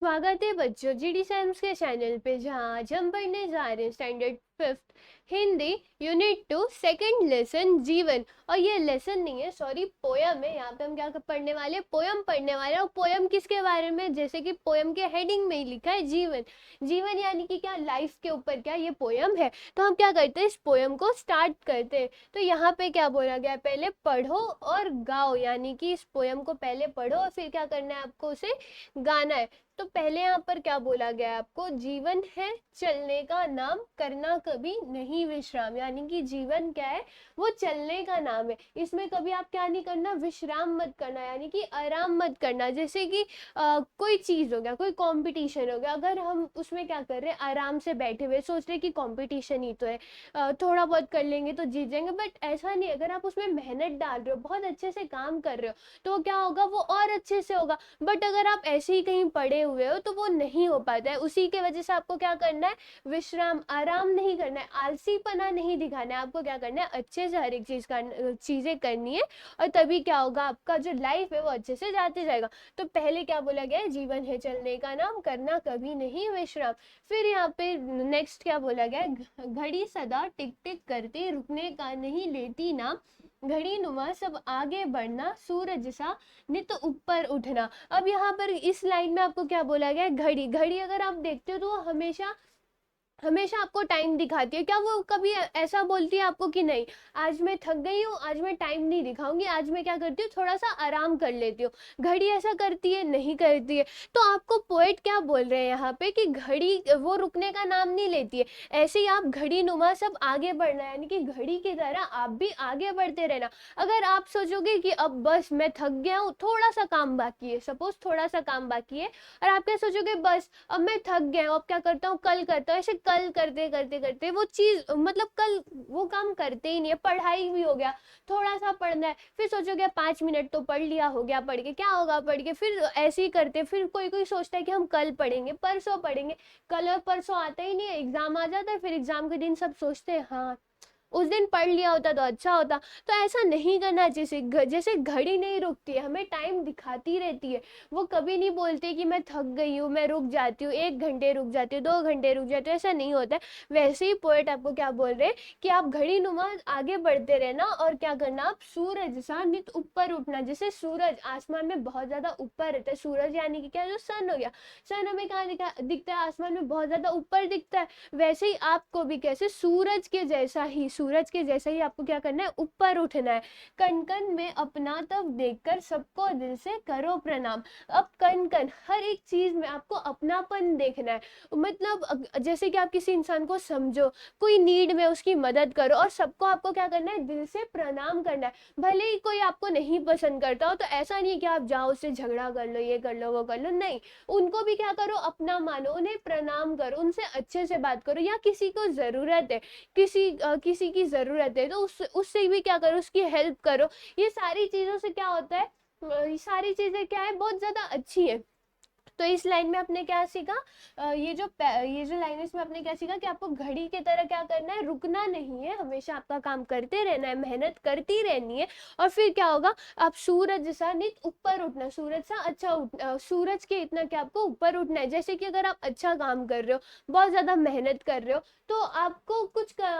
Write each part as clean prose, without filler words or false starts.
स्वागत है बच्चों जीडी साइंस के चैनल पे, जहाँ आज हम पढ़ने जा रहे हैं standard fifth Hindi unit 2 second lesson जीवन। और ये लेसन नहीं है, सॉरी, पोयम है। यहाँ पे हम क्या पढ़ने वाले हैं? पोयम पढ़ने वाले हैं। और पोयम किसके बारे में? जैसे कि पोयम के हेडिंग में ही लिखा है जीवन। जीवन यानी कि क्या? लाइफ के ऊपर क्या ये पोयम है। तो हम क्या करते हैं, इस पोयम को स्टार्ट करते हैं। तो यहाँ पे क्या बोला गया? पहले पढ़ो और गाओ, यानी कि इस पोयम को पहले पढ़ो और फिर क्या करना है आपको? उसे गाना है। तो पहले यहाँ पर क्या बोला गया है आपको? जीवन है चलने का नाम, करना कभी नहीं विश्राम। यानी कि जीवन क्या है? वो चलने का नाम है। इसमें कभी आप क्या नहीं करना? विश्राम मत करना, यानी कि आराम मत करना। जैसे कि कोई चीज हो गया, कोई कंपटीशन हो गया, अगर हम उसमें क्या कर रहे हैं? आराम से बैठे हुए सोच रहे कि कंपटीशन ही तो है, थोड़ा बहुत कर लेंगे तो जीत जाएंगे। बट ऐसा नहीं, अगर आप उसमें मेहनत डाल रहे हो, बहुत अच्छे से काम कर रहे हो, तो क्या होगा? वो और अच्छे से होगा। बट अगर आप ऐसे ही कहीं पड़े हुए हो तो वो नहीं हो पाता है। उसी के वजह से आपको क्या करना है? विश्राम, आराम नहीं करना है, आलसीपना नहीं दिखाना है। आपको क्या करना है? अच्छे से हर एक चीजें करनी है। और तभी क्या होगा? आपका जो लाइफ है वो अच्छे से जाते जाएगा। तो पहले क्या बोला गया है? जीवन है चलने का नाम, करना कभी नहीं विश्राम। फिर यहाँ पे नेक्स्ट क्या बोला गया है? घड़ी सदा टिक टिक करती, रुकने का नहीं लेती नाम, घड़ी नुमा सब आगे बढ़ना, सूरज सा नित ऊपर उठना। अब यहाँ पर इस लाइन में आपको क्या बोला गया है? घड़ी। घड़ी अगर आप देखते हो तो वो हमेशा हमेशा आपको टाइम दिखाती है। क्या वो कभी ऐसा बोलती है आपको कि नहीं, आज मैं थक गई हूँ, आज मैं टाइम नहीं दिखाऊंगी, आज मैं क्या करती हूँ? थोड़ा सा आराम कर लेती हूँ। घड़ी ऐसा करती है? नहीं करती है। तो आपको पोएट क्या बोल रहे हैं यहाँ पे कि घड़ी वो रुकने का नाम नहीं लेती है। ऐसे ही आप घड़ी नुमा सब आगे बढ़ना, यानी कि घड़ी की तरह आप भी आगे बढ़ते रहना। अगर आप सोचोगे कि अब बस मैं थक गया हूँ, थोड़ा सा काम बाकी है, सपोज थोड़ा सा काम बाकी है, और आप क्या सोचोगे? बस अब मैं थक गया हूँ, अब क्या करता हूँ? कल करता हूँ। ऐसे कल करते करते करते वो चीज, मतलब कल वो काम करते ही नहीं है। पढ़ाई भी हो गया, थोड़ा सा पढ़ना है, फिर सोचोगे 5 मिनट तो पढ़ लिया, हो गया पढ़ के, क्या होगा पढ़ के? फिर ऐसे ही करते, फिर कोई कोई सोचता है कि हम कल पढ़ेंगे, परसों पढ़ेंगे। कल और परसों आता ही नहीं है, एग्जाम आ जाता है। फिर एग्जाम के दिन सब सोचते हैं, हाँ उस दिन पढ़ लिया होता तो अच्छा होता। तो ऐसा नहीं करना। जैसे घड़ी नहीं रुकती है, हमें टाइम दिखाती रहती है। वो कभी नहीं बोलते कि मैं थक गई हूँ, मैं रुक जाती हूँ, 1 घंटे रुक जाती हूँ, 2 घंटे रुक जाती हूँ, ऐसा नहीं होता है। वैसे ही पोएट आपको क्या बोल रहे हैं कि आप घड़ी नुमा आगे बढ़ते रहना, और क्या करना? आप सूरज सा नित ऊपर उठना। जैसे सूरज आसमान में बहुत ज्यादा ऊपर रहता है, सूरज यानी कि क्या? जो सन हो गया, सन हमें कहाँ दिखता है? आसमान में बहुत ज्यादा ऊपर दिखता है। वैसे ही आपको भी कैसे? सूरज के जैसा ही आपको क्या करना है? ऊपर उठना है। कण कण में अपना तब देखकर सबको दिल से करो प्रणाम। अब कण कण, हर एक चीज में आपको अपनापन देखना है। मतलब जैसे कि आप किसी इंसान को समझो, कोई नीड में उसकी मदद करो, और सबको आपको क्या करना है? दिल से प्रणाम करना है। भले ही कोई आपको नहीं पसंद करता हो, तो ऐसा नहीं कि आप जाओ उससे झगड़ा कर लो, ये कर लो, वो कर लो, नहीं। उनको भी क्या करो? अपना मानो, उन्हें प्रणाम करो, उनसे अच्छे से बात करो। या किसी को जरूरत है, किसी की जरूरत है, तो उससे भी क्या करो? उसकी हेल्प करो। ये सारी चीजों से क्या होता है? ये सारी चीजें क्या है? बहुत ज्यादा अच्छी है। तो इस लाइन में आपने क्या सीखा? ये जो लाइन है, इसमें आपने क्या सीखा कि आपको घड़ी की तरह क्या करना है? रुकना नहीं है, हमेशा आपका काम करते रहना है, मेहनत करती रहनी है। और फिर क्या होगा? आप सूरज सा नित ऊपर उठना, सूरज सा अच्छा उठना, सूरज के इतना क्या आपको ऊपर उठना है। जैसे कि अगर आप अच्छा काम कर रहे हो, बहुत ज्यादा मेहनत कर रहे हो, तो आपको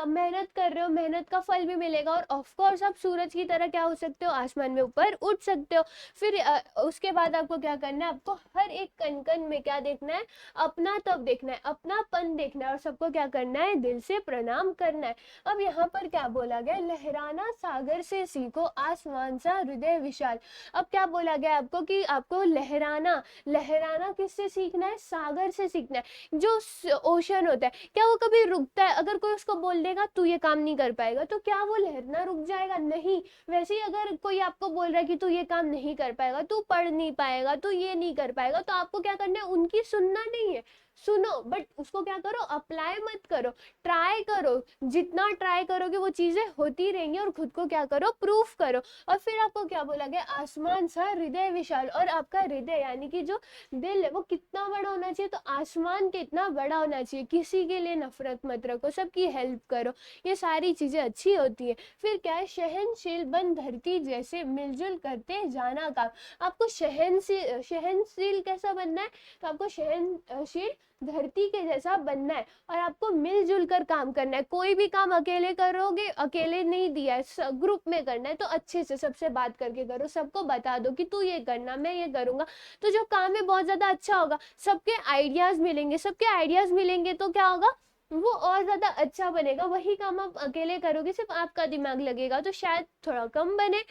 मेहनत कर रहे हो, मेहनत का फल भी मिलेगा। और ऑफकोर्स आप सूरज की तरह क्या हो सकते हो? आसमान में ऊपर उठ सकते हो। फिर उसके बाद आपको क्या करना है? आपको हर एक कण कण में क्या देखना है? अपना तब देखना है, अपनापन देखना है, और सबको क्या करना है? दिल से प्रणाम करना है। अब यहाँ पर क्या बोला गया? लहराना सागर से सीखो, आसमान सा हृदय विशाल। अब क्या बोला गया आपको कि आपको लहराना, लहराना किससे सीखना है? सागर से सीखना है। जो ओशन होता है, क्या वो कभी रुकता है? अगर कोई उसको बोल देगा तू ये काम नहीं कर पाएगा, तो क्या वो लहरना रुक जाएगा? नहीं। वैसे ही अगर कोई आपको बोल रहा है कि तू ये काम नहीं कर पाएगा, तू पढ़ नहीं पाएगा, तू ये नहीं कर पाएगा, तो आपको क्या करना है? उनकी सुनना नहीं है, सुनो बट उसको क्या करो, अप्लाई मत करो, ट्राई करो, जितना ट्राई करोगे वो चीजें होती रहेंगी, और खुद को क्या करो, प्रूफ करो। और फिर आपको क्या बोला गया, आसमान सा हृदय विशाल, और आपका हृदय यानी कि जो दिल है वो कितना बड़ा होना चाहिए, तो आसमान कितना बड़ा होना चाहिए। किसी के लिए नफरत मत रखो, सबकी हेल्प करो, ये सारी चीजें अच्छी होती है। फिर क्या है, सहनशील बन धरती जैसे मिलजुल करते जाना काम। आपको सहनशील कैसा बनना है, तो आपको सहनशील धरती के जैसा बनना है, और आपको मिलजुल कर काम करना है। कोई भी काम अकेले करोगे, अकेले नहीं दिया है, ग्रुप में करना है, तो अच्छे से सबसे बात करके करो, सबको बता दो कि तू ये करना, मैं ये करूंगा, तो जो काम है बहुत ज्यादा अच्छा होगा। सबके आइडियाज मिलेंगे, सबके आइडियाज मिलेंगे तो क्या होगा, वो और ज्यादा अच्छा बनेगा। वही काम आप अकेले करोगे, सिर्फ आपका दिमाग लगेगा, तो शायद थोड़ा कम बने।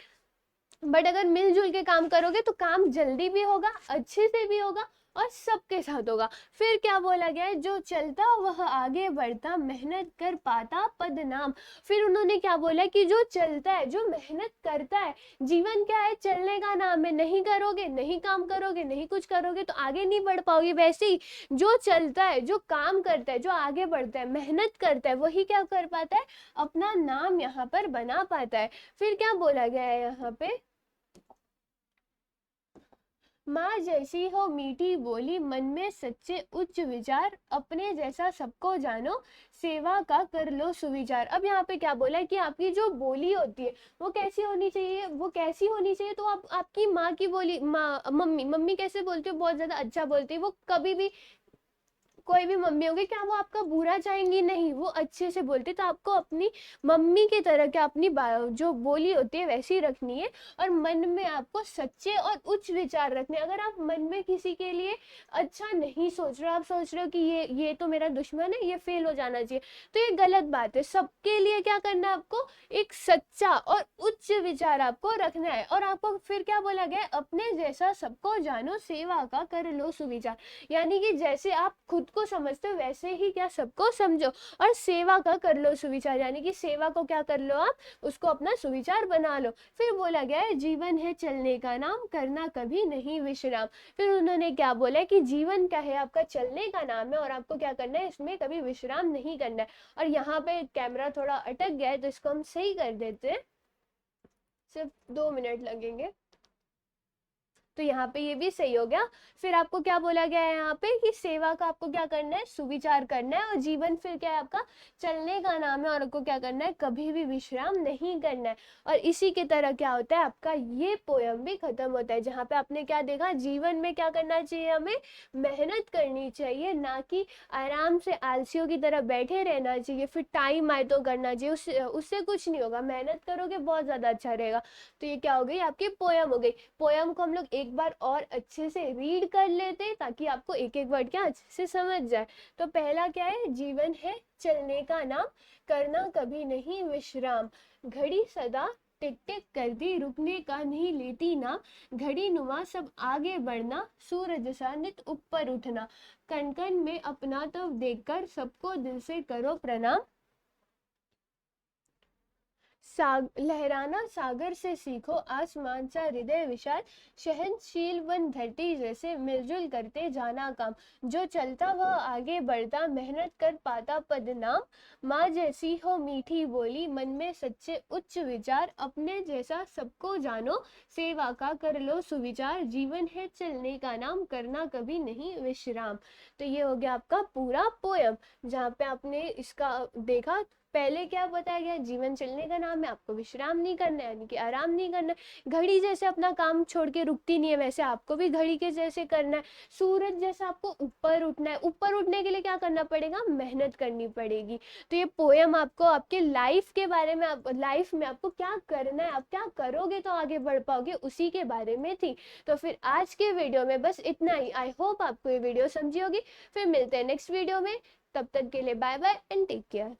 बट अगर मिलजुल के काम करोगे तो काम जल्दी भी होगा, अच्छे से भी होगा, और सबके साथ होगा। फिर क्या बोला गया है, जो चलता वह आगे बढ़ता, मेहनत कर पाता पद नाम। फिर उन्होंने क्या बोला कि जो चलता है, जो मेहनत करता है, जीवन क्या है, चलने का नाम है। नहीं करोगे, नहीं काम करोगे, नहीं कुछ करोगे तो आगे नहीं बढ़ पाओगे। वैसे ही जो चलता है, जो काम करता है, जो आगे बढ़ता है, मेहनत करता है, वही क्या कर पाता है, अपना नाम यहाँ पर बना पाता है। फिर क्या बोला गया है यहाँ पे, माँ जैसी हो मीठी बोली, मन में सच्चे उच्च विचार, अपने जैसा सबको जानो, सेवा का कर लो सुविचार। अब यहाँ पे क्या बोला है कि आपकी जो बोली होती है वो कैसी होनी चाहिए, वो कैसी होनी चाहिए, तो आप आपकी माँ की बोली, माँ मम्मी मम्मी कैसे बोलती हो, बहुत ज्यादा अच्छा बोलती है, वो कभी भी, कोई भी मम्मी होगी क्या वो आपका बुरा चाहेंगी, नहीं, वो अच्छे से बोलती। तो आपको अपनी मम्मी की तरह क्या अपनी जो बोली होती है वैसी रखनी है, और मन में आपको सच्चे और उच्च विचार रखने। अगर आप मन में किसी के लिए अच्छा नहीं सोच रहे हो, आप सोच रहे हो कि ये तो मेरा दुश्मन है, ये फेल हो जाना चाहिए, तो ये गलत बात है। सबके लिए क्या करना है, आपको एक सच्चा और उच्च विचार आपको रखना है। और आपको फिर क्या बोला गया, अपने जैसा सबको जानो, सेवा का कर लो सुविचार, यानी कि जैसे आप खुद को समझते हो वैसे ही क्या सबको समझो, और सेवा का कर लो सुविचार, यानी कि सेवा को क्या कर लो आप, उसको अपना सुविचार बना लो। फिर बोला गया है, जीवन है चलने का नाम, करना कभी नहीं विश्राम। फिर उन्होंने क्या बोला है कि जीवन क्या है, आपका चलने का नाम है, और आपको क्या करना है, इसमें कभी विश्राम नहीं करना है। और यहाँ पे कैमरा थोड़ा अटक गया है, तो इसको हम सही कर देते हैं, सिर्फ 2 मिनट लगेंगे, तो यहाँ पे ये भी सही हो गया। फिर आपको क्या बोला गया है यहाँ पे कि सेवा का आपको क्या करना है, सुविचार करना है, और जीवन फिर क्या है, आपका चलने का नाम है, और आपको क्या करना है, कभी भी विश्राम नहीं करना है। और इसी की तरह क्या होता है, आपका ये पोयम भी खत्म होता है, जहाँ पे आपने क्या देखा, जीवन में क्या करना चाहिए, हमें मेहनत करनी चाहिए, ना कि आराम से आलसियों की तरह बैठे रहना चाहिए। फिर टाइम आए तो करना चाहिए, उससे कुछ नहीं होगा, मेहनत करोगे बहुत ज्यादा अच्छा रहेगा। तो ये क्या हो गई, आपकी पोयम हो गई। पोयम को हम लोग एक बार और अच्छे से रीड कर लेते हैं, ताकि आपको एक एक वर्ड क्या अच्छे से समझ जाए। तो पहला क्या है, जीवन है चलने का नाम, करना कभी नहीं विश्राम, घड़ी सदा टिक टिक करती, रुकने का नहीं लेती नाम, घड़ी नुमा सब आगे बढ़ना, सूरज सा नित ऊपर उठना, कण कण में अपना तो देखकर सबको दिल से करो प्रणाम, लहराना सागर से सीखो, आसमान सा हृदय विशाल, सहनशील वन धरती जैसे मिलजुल करते जाना काम, जो चलता वह आगे बढ़ता, मेहनत कर पाता पद नाम, माँ जैसी हो मीठी बोली, मन में सच्चे उच्च विचार, अपने जैसा सबको जानो, सेवा का कर लो सुविचार, जीवन है चलने का नाम, करना कभी नहीं विश्राम। तो ये हो गया आपका पूरा पोयम, जहाँ पे आपने इसका देखा, पहले क्या बताया गया, जीवन चलने का नाम है, आपको विश्राम नहीं करना है, यानी कि आराम नहीं करना है। घड़ी जैसे अपना काम छोड़ के रुकती नहीं है, वैसे आपको भी घड़ी के जैसे करना है। सूरज जैसा आपको ऊपर उठना है, ऊपर उठने के लिए क्या करना पड़ेगा, मेहनत करनी पड़ेगी। तो ये पोयम आपको आपके लाइफ के बारे में, लाइफ में आपको क्या करना है, आप क्या करोगे तो आगे बढ़ पाओगे, उसी के बारे में थी। तो फिर आज के वीडियो में बस इतना ही। आई होप आपको ये वीडियो समझी होगी। फिर मिलते हैं नेक्स्ट वीडियो में, तब तक के लिए bye bye and take care.